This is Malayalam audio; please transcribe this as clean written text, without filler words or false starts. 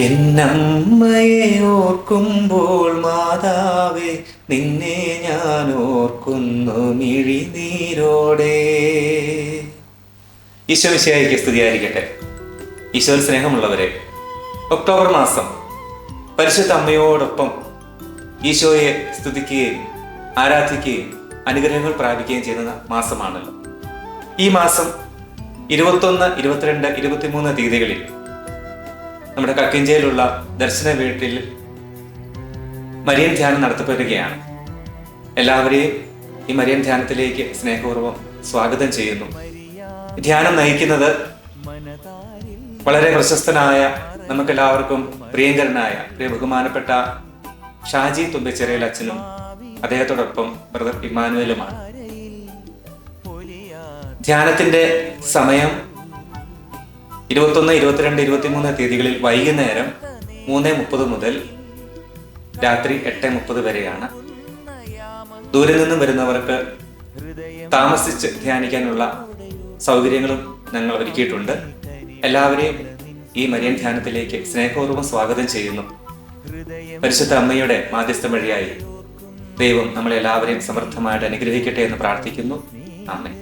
എന്നമ്മയെ ഓർക്കുമ്പോൾ മാതാവേ, നിന്നെ ഞാൻ ഓർക്കുന്നു മിഴിനീരോടെ. ഈശോ മിശിഹായ്ക്ക് സ്തുതിയായിരിക്കട്ടെ. ഈശോയിൽ സ്നേഹമുള്ളവരെ, ഒക്ടോബർ മാസം പരിശുദ്ധ അമ്മയോടൊപ്പം ഈശോയെ സ്തുതിക്കുകയും ആരാധിക്കുകയും അനുഗ്രഹങ്ങൾ പ്രാപിക്കുകയും ചെയ്യുന്ന മാസമാണല്ലോ. ഈ മാസം 21, 22, 23 തീയതികളിൽ നമ്മുടെ കക്കിഞ്ചയിലുള്ള ദർശന വീട്ടിൽ മരിയൻ ധ്യാനം നടത്തപ്പെടുകയാണ്. എല്ലാവരെയും ഈ മരിയൻ ധ്യാനത്തിലേക്ക് സ്നേഹപൂർവ്വം സ്വാഗതം ചെയ്യുന്നു. ധ്യാനം നയിക്കുന്നത് വളരെ പ്രശസ്തനായ, നമുക്കെല്ലാവർക്കും പ്രിയങ്കരനായ, ബഹുമാനപ്പെട്ട ഷാജി തുമ്പച്ചിറയിൽ അച്ഛനും അദ്ദേഹത്തോടൊപ്പം ബ്രദർ ഇമ്മാനുവലുമാണ്. ധ്യാനത്തിന്റെ സമയം 21, 22, 23 തീയതികളിൽ വൈകുന്നേരം 3:30 മുതൽ രാത്രി 8:30 വരെയാണ്. ദൂരെ നിന്നും വരുന്നവർക്ക് താമസിച്ച് ധ്യാനിക്കാനുള്ള സൗകര്യങ്ങളും ഞങ്ങൾ ഒരുക്കിയിട്ടുണ്ട്. എല്ലാവരെയും ഈ മരിയൻ ധ്യാനത്തിലേക്ക് സ്നേഹപൂർവ്വം സ്വാഗതം ചെയ്യുന്നു. പരിശുദ്ധ അമ്മയുടെ മാധ്യസ്ഥം വഴിയായി ദൈവം നമ്മളെല്ലാവരെയും സമൃദ്ധമായിട്ട് അനുഗ്രഹിക്കട്ടെ എന്ന് പ്രാർത്ഥിക്കുന്നു. ആമേൻ.